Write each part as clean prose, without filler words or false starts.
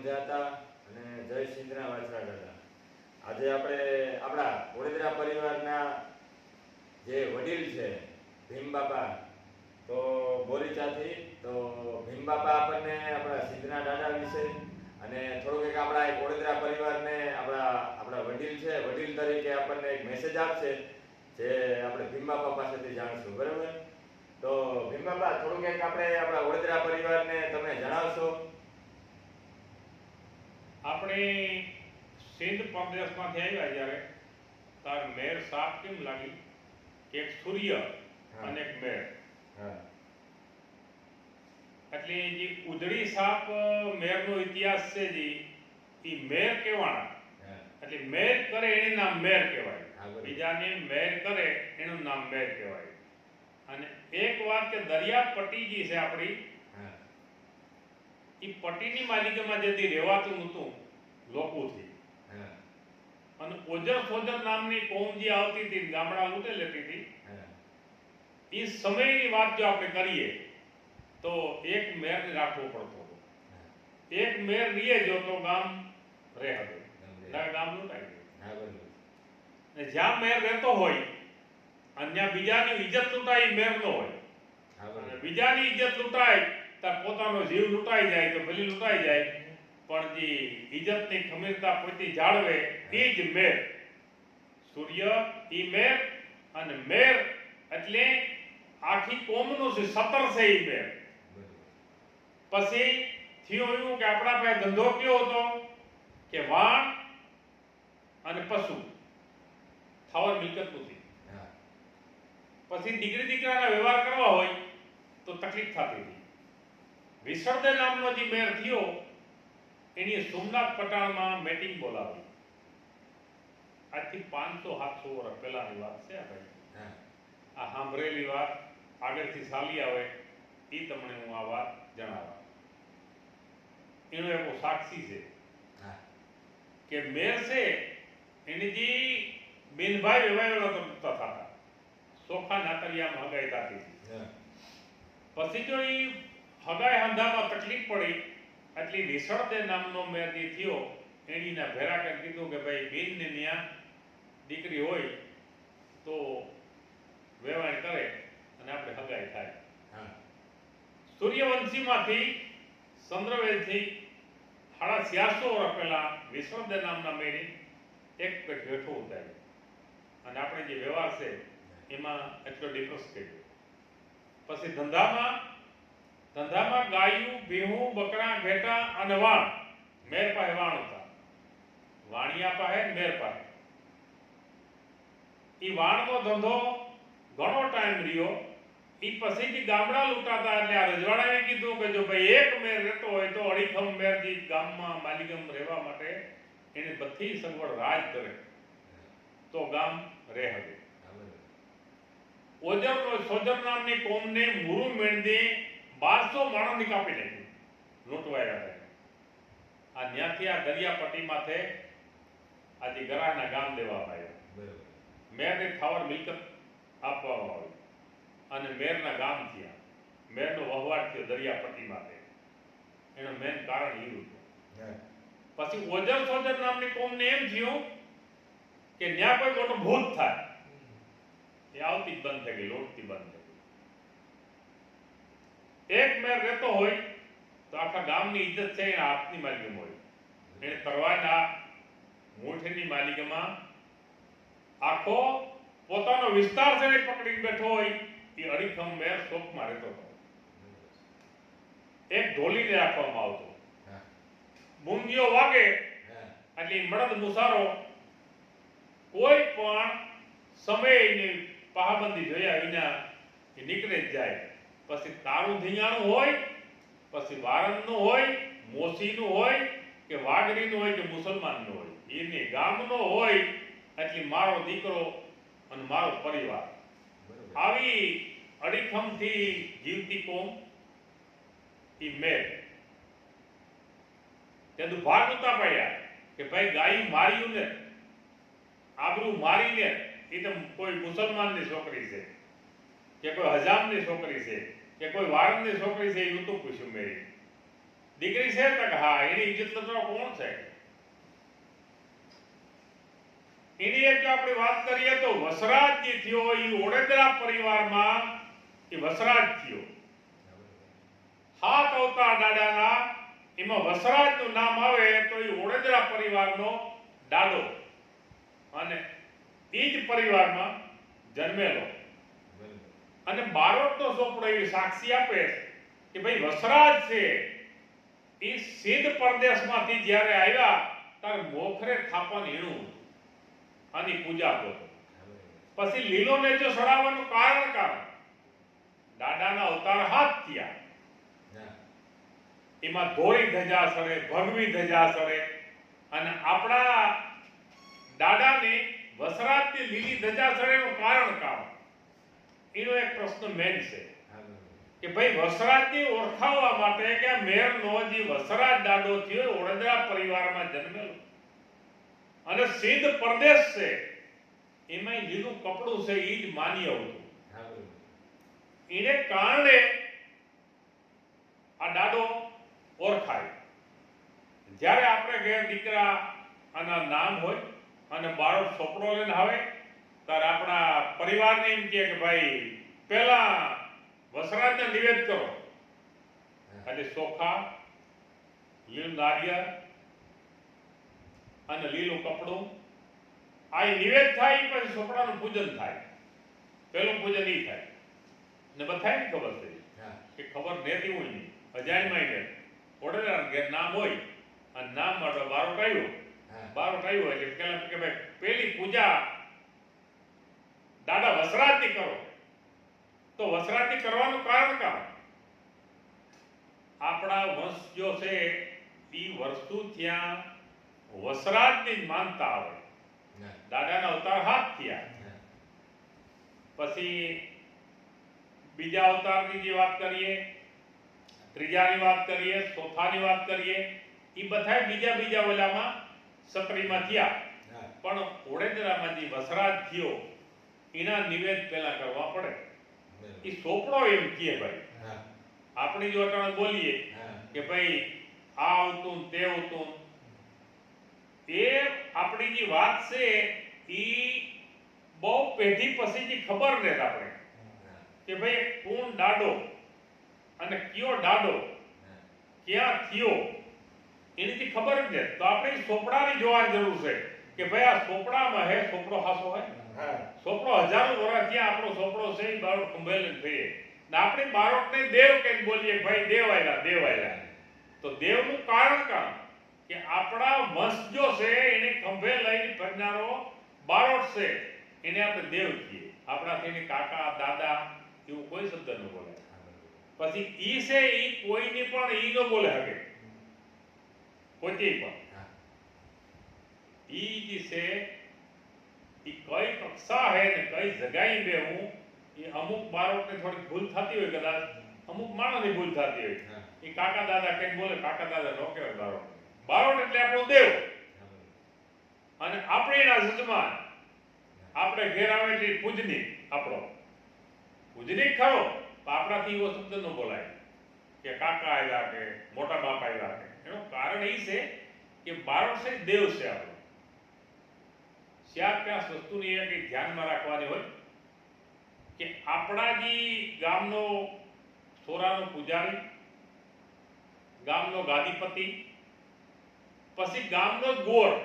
મંજાતા અને જય સિંધના વાછરા દાદા. આજે આપણે આપણા વડોદરા પરિવારના જે વડીલ છે ભીમ બાપા, તો બોરીચાથી, તો ભીમ બાપા આપણને આપણા સિંધના દાદા વિશે અને થોડુંક એક આપણા એક વડોદરા પરિવારને આપણા વડીલ છે, વડીલ તરીકે આપણને એક મેસેજ આપશે જે આપણે ભીમ બાપા પાસેથી જાણશું. બરાબર? તો ભીમ બાપા, થોડુંક એક આપણે આપણા વડોદરા પરિવારને તમે જણાવશો? આપણે સિંધ પ્રદેશમાંથી આવ્યા જ્યારે તાર મેર સાપ કેમ લાગી કે એક સૂર્ય અને એક મેર, એટલે જે ઉજળી સાપ મેરનો ઇતિહાસ છે એ મેર કહેવાના, એટલે મેર કરે એનું નામ મેર કહેવાય, બીજાને મેર કરે એનું નામ મેર કહેવાય. અને એક વાત કે દરિયા પટ્ટી જે છે આપણી, એ પટ્ટીની માલિકીમાં જેથી રહેવાતું નહોતું લોકોથી, અને ઓજર સોજર નામની કોમ જે આવતી હતી, ગામડા લૂંટે લેતી હતી, એ સમયની વાત જો આપણે કરીએ તો એક મેર રાખવો પડતો હતો. એક મેર રીએ જો તો ગામ રહે હતું, ગામ લૂંટાઈ ગયું. ને જ્યાં મેર રહેતો હોય અને બીજાની ઇજ્જત લૂંટાય મેર ન હોય, અને બીજાની ઇજ્જત લૂંટાય ત્યારે પોતાનો જીવ લૂંટાઈ જાય તો ભલે લૂંટાઈ જાય, પણ જે ઇજ્જતની ખમીરતા પોતે જાળવે તે જ મેર. સૂર્ય ઈ મેર, અને મેર એટલે આખી કોમનું છે, સતર છે ઈ મેર. પછી થયું એવું કે આપણા પાસે ધંધો કયો હતો કે વાણ અને પશુ, થાવર મિલકત નથી. પછી દીકરી દીકરાના વ્યવહાર કરવા હોય તો તકલીફ થતી હતી. વિસર્જન નામનો જે મેર થયો એની સોમનાથ પટાણમાં મીટિંગ બોલાવી. આજથી 500-700 વર્ષ પહેલાની વાત છે આ ભાઈ. આ સાંભળેલી વાત આગળથી ચાલી આવે એ તમને હું આ વાત જણાવવા. એનો એવો સાક્ષી છે કે મેર છે એની જે બેનભાઈ વેવાયેલો થતા, સોખા નાતરિયામાં હગાઈ થતી હતી. પછી જો એ હગાઈ હંધામાં તકલીફ પડી એટલે વિસળદે નામનો મેર જે થયો એનીના ભેરા કરીને કીધું કે ભાઈ બેનને ત્યાં દીકરી હોય તો વેવાણ કરે અને આપણે હગાઈ થાય. સૂર્યવંશીમાંથી ચંદ્રવેલથી 650 વર્ષ પહેલા વિસળદે નામના મેરી એક હેઠો ઉતાર્યો, અને આપણે જે વ્યવહાર છે એમાં એટલો ડિફરન્સ કર્યો. પછી ધંધામાં ગાયું, ભેહું, બકરા, ઘેટા અને વાણ. મેર પાસે વાણ હતા, વાણિયા પાસે, મેર પાસે. એ વાણનો ધંધો ઘણો ટાઈમ રહ્યો. એ પછીથી ગામડા લૂંટાતા, એટલે આ રજવાડાએ કીધું કે જો ભાઈ એક મેર રહેતો હોય તો અડીખમ મેર જે ગામમાં માલિકમ રહેવા માટે એને બધી સગવડ રાજ કરે તો ગામ રહે હવે. ઓજર સોજર નામની કોમને મુરુ મેળદી 1200 માણસની કાપી નાખ્યું, લૂંટવાયા હતા. આ ત્યાંથી આ દરિયાપટ્ટી માથે આજે ગરાના ગામ દેવામાં આવ્યા. મેરને થાવર મિલકત આપવામાં આવી અને મેરના ગામ થયા, મેરનો વહવાટ થયો દરિયાપટ્ટી માથે. એનું મેન કારણ એ હતું. પછી ઓજર સોજર નામની કોમને એમ થયું કે ત્યાં કોઈ મોટો ભૂત થાય, એ આવતી જ બંધ થઈ ગઈ, લોટતી બંધ થઈ ગઈ. એક મેર રહેતો હોય તો આખા ગામની ઇજ્જત છે એના હાથની માલિકીમાં હોય. એને તરવાના મૂઠની માલિકીમાં આખો પોતાનો વિસ્તાર છે એ પકડીને બેઠો હોય. એ અડીખમ મેર શોકમાં રહેતો હતો. એક ઢોલીને રાખવામાં આવતો, બુંગીઓ વાગે એટલે મળદ મુસારો કોઈ પણ સમયની પાબંદી જોયા વિના એ નીકળે જ જાય. પછી તારું ધીયાણું હોય, પછી વારણનું હોય, મોસીનું હોય કે વાઘરીનું હોય કે મુસલમાનનું હોય, એને ગામનો હોય એટલે મારો દીકરો અને મારો પરિવાર. આવી અડીખમથી જીવતી કોમ એ મેર. તેનું ભાગ ઉતા પડ્યા કે ભાઈ ગાયું માર્યું ને, આબરૂ મારીને, એ તો કોઈ મુસલમાનની છોકરી છે કે કોઈ હજામની છોકરી છે કે કોઈ વારણની છોકરી છે, એ નહોતું પૂછ્યું મેરી. દીકરી છે તો કે હા, એની ઇજ્જત લૂંટવા કોણ છે? એની એક જો આપણે વાત કરીએ તો વસરાજ જે થયો એ ઓડેદરા પરિવારમાં એ વસરાજ થયો. 7 અવતાર દાદાના એમાં વસરાજનું નામ આવે તો એ ઓડેદરા પરિવારનો દાદો અને એ જ પરિવારમાં જન્મેલો. અને બારોટનો ચોપડો એવી સાક્ષી આપે કે ભાઈ વસરાજ છે એ સિંધ પ્રદેશમાંથી જ્યારે આવ્યા ત્યારે મોખરે થાપણ હીણું આની પૂજા કરતો. પછી લીલોને જો સડાવવાનું કારણ દાદાના અવતાર 7 થયા. એમાં ધોળી ધજા સડે, ભગવી ધજા સડે અને આપણા દાદાની વસરાજની લીલી ધજા સડેનું કારણ એનો એક પ્રશ્ન મેન છે કે ભાઈ વસરાજની ઓળખાવવા માટે કે મેરનો જે વસરાજ દાદો થયો ઓડેદરા પરિવારમાં જન્મેલો અને સિંધ પ્રદેશ છે એમાં લીલું કપડું છે એ જ માની આવતું. એને કારણે આ દાદો ઓળખાય. જ્યારે આપણે ઘેર દીકરા આના નામ હોય અને બાળક ચોપડો લઈને આવે ત્યારે આપણા પરિવારને એમ કહે કે ભાઈ પહેલા વસરાજને નિવેદ કરો એટલે ચોખા, લીલું નારિયેળ અને લીલું કપડું આ નિવેદ થાય પછી ચોપડાનું પૂજન થાય. પહેલું પૂજન ઈ થાય ને બધાને ખબર છે કે ખબર નહોતી હોય નહીં અજાણ્યમાં ને ઓડેદરા ઘેર નામ હોય અને નામ માટે બારોટ આવ્યો એટલે પેલા કે ભાઈ પહેલી પૂજા દાદા વસરાજની કરો. તો વસરાજની કરવાનું કારણ આપણા વંશ જો છે એ વર્ષો ત્યાં વસરાજની જ માનતા આવે. દાદાના અવતાર 7 થયા. પછી બીજા અવતારની જે વાત કરીએ, ત્રીજાની વાત કરીએ, ચોથાની વાત કરીએ, એ બધા બીજા ઓલામાં સક્રિયમાં થયા. પણ ઓડેદરામાં જે વસરાજ થયો એના નિવેદ પહેલા કરવા પડે. એ ચોપડો એમ કહે ભાઈ આપણે જો અટાણે બોલીએ કે ભાઈ આ આવતું તે આવતું એ આપણી જે વાત છે એ બહુ પેઢી પછીથી ખબર રહે આપણે કે ભાઈ કોણ દાડો અને કયો દાડો ક્યાં થયો એનીથી ખબર જ ને. તો આપણે ચોપડાની જોવાની જરૂર છે કે ભાઈ આ ચોપડામાં હે ચોપડો હાસો હોય ચોપડો હજારો વર્ષ ત્યાં આપણો ચોપડો છે એ બારોટ ખંભેલી થઈએ ને આપણે બારોટને દેવ કહીને બોલીએ ભાઈ દેવ આવ્યા. તો દેવનું કારણ કે આપણા વંશ જો છે એને ખંભે લઈને ફરનારો બારોટ છે એને આપણે દેવ કહીએ. આપણાથી કાકા દાદા એવું કોઈ શબ્દ ન બોલે. પછી ઈ છે ઈ કોઈની પણ ઈ ન બોલે હવે પોતે પણ ઈ જે છે ઈ કઈ કક્ષા હે ને કઈ જગાઈ બેહું એ અમુક બાળકને થોડી ભૂલ થતી હોય, કદાચ અમુક માણસની ભૂલ થતી હોય. એ કાકા દાદા કઈ બોલે કાકા દાદા નો કહેવાય બાળક. બાળક એટલે આપણો દેવ અને આપણે એના જજમાન. આપણે ઘેર આવે એટલે પૂજની આપણો પૂજની ખરો આપણાથી એવો શબ્દ ન બોલાય કે કાકા આવ્યા કે મોટા બાપ આવ્યા કે. એનું કારણ એ છે કે બાળક છે દેવ છે આપણો. ત્યાં વસ્તુની એ કંઈ ધ્યાનમાં રાખવાની હોય કે આપણા જે ગામનો સોરાનો પૂજારી, ગામનો ગાદીપતિ, પછી ગામનો ગોળ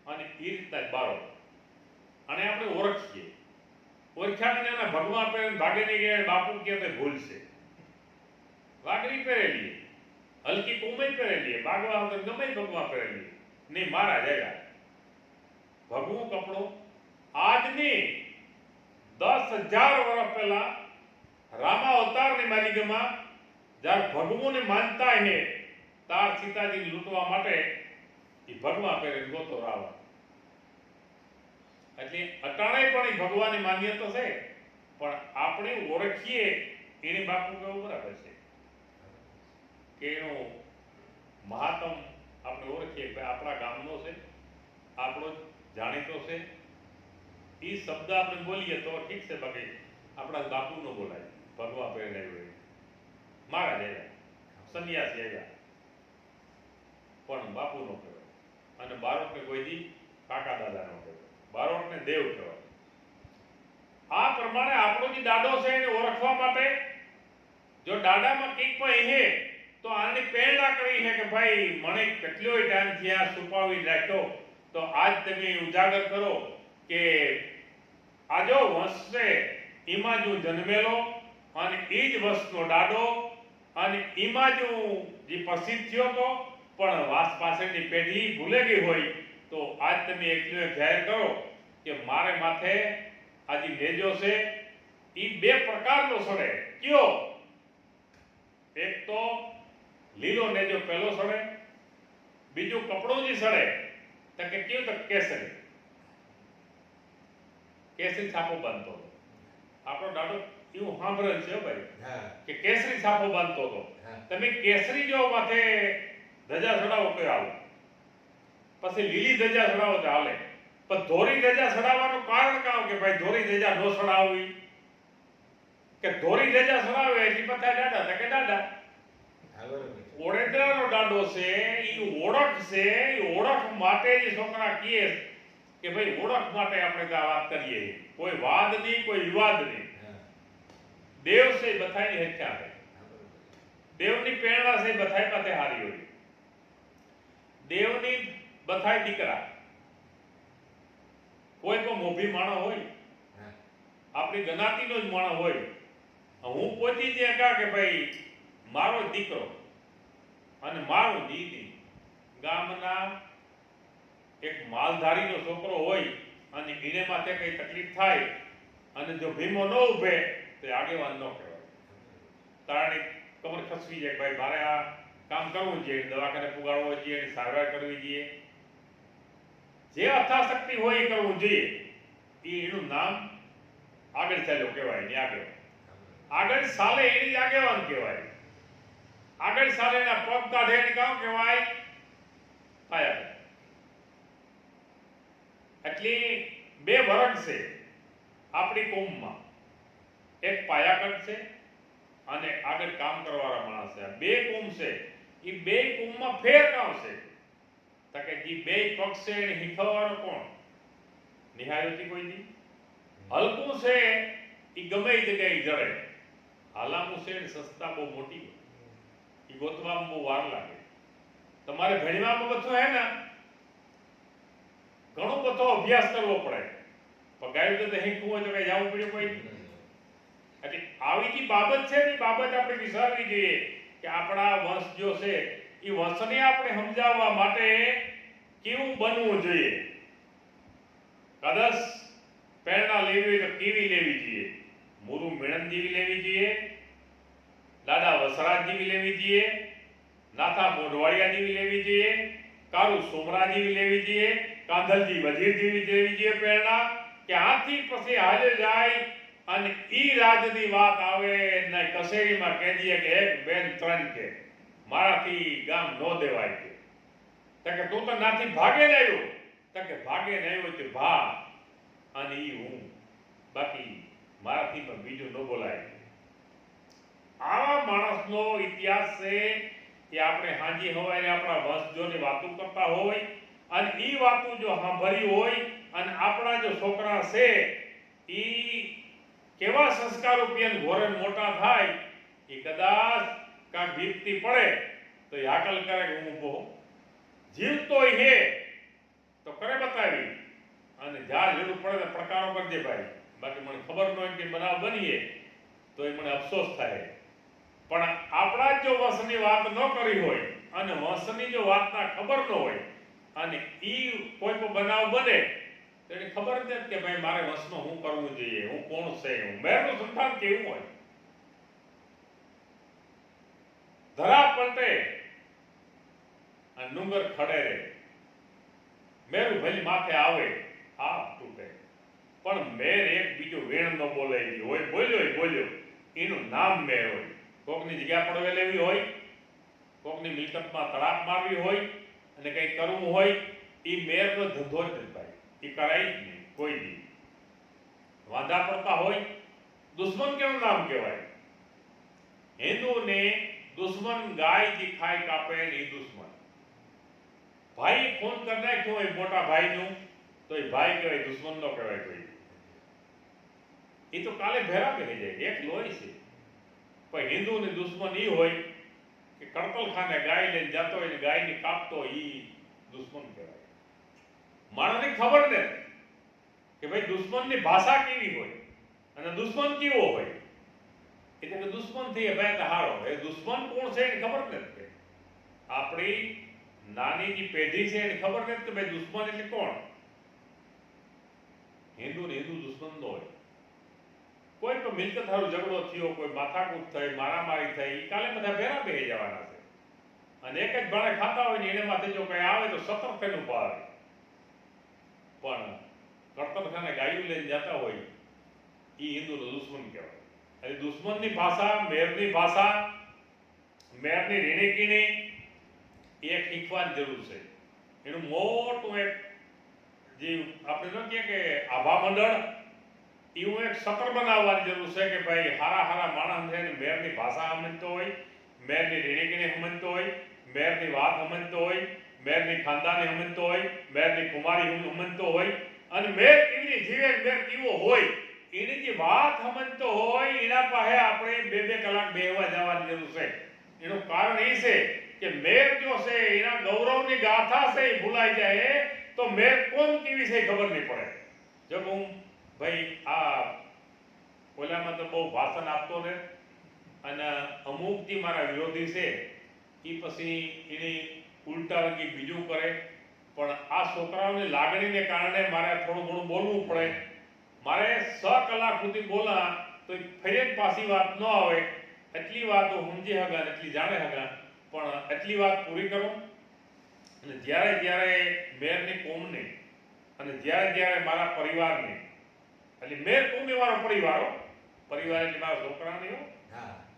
અને એ રીતના જ બાળક અને આપણે ઓળખીએ. ઓળખ્યા એના ભગવા પહેરે ભાગે નહીં ગયા બાપુ કે ભૂલ છે. વાઘરી પહેરેલી હલકી કોમય પહેરેલી ભાગવા વગર ગમે ભગવા પહેરેલી નહીં મારા જગા ભગવું કપડો આજની 10,000 વર્ષ પહેલા રામા અવતારની માલિકમાં જ્યારે ભગવુંને માનતા હે તાર સીતાજીને લૂંટવા માટે એ ભગવા પહેરીને ગોતો રાવણ. એટલે અટાણે પણ એ ભગવાનની માન્યતા છે પણ આપણે ઓળખીએ એની બાપુ કેવું બરાબર છે કે એનું મહાત્મ આપણે ઓળખીએ કે આપણા ગામનો છે, આપણો જાણીતો છે. એ શબ્દ આપણે બોલીએ તો ઠીક છે, બાકી આપણા બાપુ નો બોલાય ભગવા પહેરાય હોય મારા જયા સંન્યાસી આવ્યા પણ બાપુ નો કહેવાય, અને બારોટને કોઈ દી કાકા દાદા નો કહેવાય, બારોટને દેવ કહેવાય. આ પ્રમાણે આપણો જે દાડો છે એને ઓળખવા માટે જો દાડામાં કંઈક પણ હે તો આની પ્રેરણા કરી છે કે ભાઈ મને કેટલોય ટાઈમ થયા છુપાવી રાખ્યો, તો આજ તમે ઉજાગર કરો કે આજો વંશ છે એમાં જ હું જન્મેલો અને એ જ વંશનો દાડો અને એમાં જ હું જે પ્રસિદ્ધ થયો હતો, પણ વાસ પાછળની પેઢી ભૂલે ગઈ હોય તો આજ તમે એકલો જાહેર કરો કે મારે માથે આ જે નેજો છે એ બે પ્રકારનો સડે. કયો? એક તો લીલો નેજો પહેલો સડે, બીજું કપડું જે સડે તો કે કયું? તો કેસરી. કેસરી છાપો બાંધતો હતો આપણો દાડો, એવું સાંભળેલ છે ભાઈ કે કેસરી છાપો બાંધતો હતો. તમે કેસરી જો માથે ધજા ચડાવો તો હાલે, પછી લીલી ધજા ચડાવો તો હાલે, પણ ધોરી ધજા ચડાવવાનું કારણ કાં કે ભાઈ ધોરી ધજા નો ચડાવવી, કે ધોરી ધજા ચડાવે એટલે બધા દાદા કે દાદા. ઓળેદરાનો દાડો છે એ ઓળખ છે, એ ઓળખ માટે જે છોકરા કહે કે ભાઈ ઓળખ માટે આપણે આ વાત કરીએ, કોઈ વાદ નહીં, કોઈ વિવાદ નહીં. દેવ છે બધાની હત્યા છે, દેવની પ્રેરણા છે બધાય પાસે હારી હોય, દેવની બધાય દીકરા, કોઈ તો મોભી માણસ હોય, આપણી જ્ઞાતિનો જ માણસ હોય. હું પોતી જે કહા કે ભાઈ મારો દીકરો અને મારો દીદી ગામના એક માલધારીનો છોકરો હોય અને એને માથે કઈ તકલીફ થાય અને જો ભીમો ન ઉભે તો આગેવાન ન કહેવાય. તારણે કમર ખસવી જાય, ભાઈ મારે આ કામ કરવું જોઈએ, દવાખાને પુગાડવો જોઈએ, સારવાર કરવી જોઈએ, જે યથાશક્તિ હોય એ કરવું જોઈએ. એનું નામ આગળ ચાલ્યો કહેવાય ને આગળ સાલે એની જ આગેવાન કહેવાય. આગળ સાલે એના પગ કાઢે એને કામ કહેવાય પાયા. એટલે બે વર્ગ છે આપણી કોમમાં, એક પાયાગઢ છે અને આગળ કામ કરવાવાળા માણસ છે. બે કોમ છે, એ બે કોમમાં ફેર કામ છે તો કે જે બે પક્ષ છે એને શીખવવાનો કોણ? નિહાળ્યું કોઈ દી? હલકું છે એ ગમે એ જગ્યાએ જડે, હાલામું છે ને સસ્તા બહુ મોટી, એ ગોતવામાં બહુ વાર લાગે. તમારે ભણવામાં બધું હે ને ઘણો બધો અભ્યાસ કરવો પડે, પગાયું તો શીખવું હોય તો કઈ જવું પડ્યું કોઈ નહીં. એટલે આવી જે બાબત છે ને બાબત આપણે વિચારવી જોઈએ કે આપણા વંશ જો છે એ વંશને આપણે સમજાવવા માટે કેવું બનવું જોઈએ. કદાચ પ્રેરણા લેવી હોય તો કેવી લેવી જોઈએ? મુરુ મેણન જેવી લેવી જોઈએ, દાદા વસરાજ જેવી લેવી જોઈએ, નાથા મોઢવાડિયા જેવી લેવી જોઈએ, કારુ સોમરા જેવી લેવી જોઈએ, કાંધલજી વજીર જેવી લેવી જોઈએ પ્રેરણા, કે આથી પછી હાલે જાય અને ઈ રાજની વાત આવે ને કસેરીમાં કહી દઈએ કે એક બેન ત્રણ કે મારાથી ગામ નો દેવાય કે તું તો નાથી ભાગે ને આવ્યો, કે ભાગે ને આવ્યો તે ભા અને ઈ હું, બાકી મારાથી પણ બીજું ન બોલાય. આવા માણસનો ઇતિહાસ છે કે આપણે હાજી હવારે આપણા વંશજોની વાતો કરતા હોય અને ઈ વાતો જો સાંભળી હોય અને આપણા જો છોકરા છે ઈ કેવા સંસ્કાર રૂપિયા ઘોરે મોટા થાય, એ કદાચ કાંક વિપત્તિ પડે તો એ હાકલ કરે કે હું ઊભો જીવતો હે તો કરે બતાવી, અને જ્યાં જરૂર પડે તો પ્રકારો કરજે ભાઈ, બાકી મને ખબર ન હોય કે બનાવ બનીએ તો એ મને અફસોસ થાય. પણ આપણા જો વંશની વાત ન કરી હોય અને વંશની જો વાતના ખબર ન હોય અને ઈ કોઈ પણ બનાવ બને તો એને ખબર જ નથી કે ભાઈ મારે વંશમાં શું કરવું જોઈએ, હું કોણ છે, હું મેરનું સંતાન કેવું હોય. ધરા પલટે અને ડુંગર ખડે રે, મેરું ભલી માથે આવે આપ તૂટે, પણ મેર એક બીજો વેણ ન બોલાય હોય, બોલ્યો એનું નામ મેર હોય. કોકની જગ્યા પડવે લેવી હોય, કોકની મિલકતમાં તડાપ મારવી હોય અને કંઈ કરવું હોય, એ મેરનો ધંધો જ નથી ભાઈ, એ કરાય જ નહીં કોઈ દી. વાંધા પડતા હોય, દુશ્મન કેવું નામ કહેવાય? હિન્દુને દુશ્મન ગાય જી ખાય કાપે ને ઈ દુશ્મન. ભાઈ ફોન કરી નાખ્યો હોય મોટા ભાઈનું તો એ ભાઈ કહેવાય, દુશ્મન નો કહેવાય કોઈ. એ તો કાલે ભેરા બેહી જાય, એક લોહી છે. પણ હિન્દુની દુશ્મન ઈ હોય કે કડતલખાને ગાય લઈને જતો હોય ને ગાયની કાપતો હોય, ઈ દુશ્મન કહેવાય. માણસને ખબર ને કે ભાઈ દુશ્મનની ભાષા કેવી હોય અને દુશ્મન કેવો હોય. એટલે કે દુશ્મન થી ભાઈ હારો, એ દુશ્મન કોણ છે એને ખબર નથી. આપણી નાની જે પેઢી છે એને ખબર નથી કે ભાઈ દુશ્મન એટલે કોણ. હિન્દુ ને હિન્દુ દુશ્મન નો હોય. કોઈ પણ મિલકત હારો ઝઘડો થયો, કોઈ માથાકૂટ થઈ, મારામારી થઈ, કાલે બધા ભેરા બેહી જવાના છે. અને એક જ ભાણે ખાતા હોય ને એને માથે જો કઈ આવે તો 17 ફેન ઉભા આવે. પણ કડતલખાને ગાયું લઈને જતા હોય એ હિન્દુનો દુશ્મન કહેવાય. એટલે દુશ્મનની ભાષા, મેરની ભાષા, મેરની રીણીકીની એક શીખવાની જરૂર છે. એનું મોટું એક જે આપણે ન કહીએ કે આભા મંડળ, એવું એક સત્ર બનાવવાની જરૂર છે કે ભાઈ હારા હારા માણસ છે ને મેરની ભાષા સમજતો હોય, મેરની રીણીકીને સમજતો હોય, મેરની વાત સમજતો હોય, મેરની ખાનદાની સમજતો હોય, મેરની કુમારી સમજતો હોય, અને મેર કેવી જીવે, મેર કેવો હોય એની જે વાત સમજતો હોય એના પાસે આપણે 2-2 કલાક બેહવા જવાની જરૂર છે. એનું કારણ એ છે કે મેર જો છે એના ગૌરવની ગાથા છે એ ભૂલાઈ જાય તો મેર કોણ કેવી છે ખબર નહીં પડે. જો હું ભાઈ આ ઓલામાં તો બહુ ભાષણ આપતો ને, અને અમુક જે મારા વિરોધી છે એ પછી એની ઉલટા કંઈક બીજું કરે. પણ આ છોકરાઓની લાગણીને કારણે મારે થોડું ઘણું બોલવું પડે. મારે 6 કલાક સુધી બોલા તો ફરી પાછી વાત ન આવે. એટલી વાત સમજી હગા, એટલી જાણે હગા, પણ એટલી વાત પૂરી કરો. અને જ્યારે જ્યારે મેરની કોમને અને જ્યારે મારા પરિવારને, એટલે મેર કોમ એ મારો પરિવાર એટલે મારા છોકરા નહીં,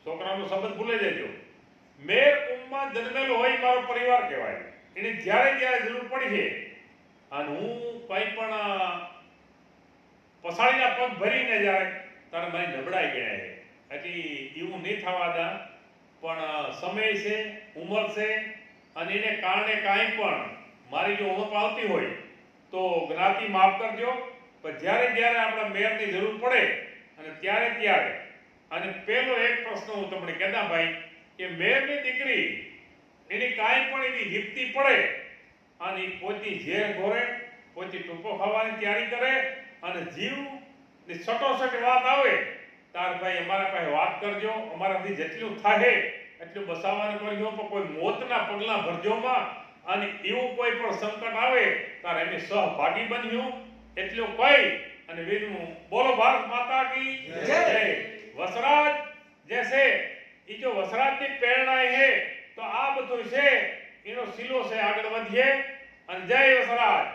છોકરાનો શબ્દ ભૂલે જજો. મેર કોમમાં જન્મેલો હોય મારો પરિવાર કહેવાય. એને જ્યારે જરૂર પડી છે અને હું કંઈ પણ પસાડીના પગ ભરીને જાય ત્યારે મારી નબળાઈ ગણાય છે. એટલે એવું નહીં થવા દા. પણ સમય છે, ઉંમર છે, અને એને કારણે કાંઈ પણ મારી જો ઉણપ આવતી હોય તો જ્ઞાતિ માફ કરજો. પણ જ્યારે આપણા મેરની જરૂર પડે અને ત્યારે અને પહેલો એક પ્રશ્ન હું તમને કહેતા ભાઈ કે મેરની દીકરી એની કાંઈ પણ એવી હિપ્તી પડે અને એ પોતી ઝેર ઘોરે, પોતી ટૂંકો ખાવાની તૈયારી કરે અને જીવની સટોસટ વાત આવે ત્યારે ભાઈ અમારા પાસે વાત કરજો. અમારાથી જેટલું થાય એટલું બસાવવાનું કરજો. પણ કોઈ મોતના પગલાં ભરજોમાં અને એવું કોઈ પણ સંકટ આવે ત્યારે અમે સહભાગી બન્યું એટલું કહી અને વિરમું. બોલો ભારત માતા કી જય. વસરાજ જૈસે એ જો વસરાજની પ્રેરણા છે તો આ બધું છે એનો સિલો છે, આગળ વધીએ. અને જય વસરાજ.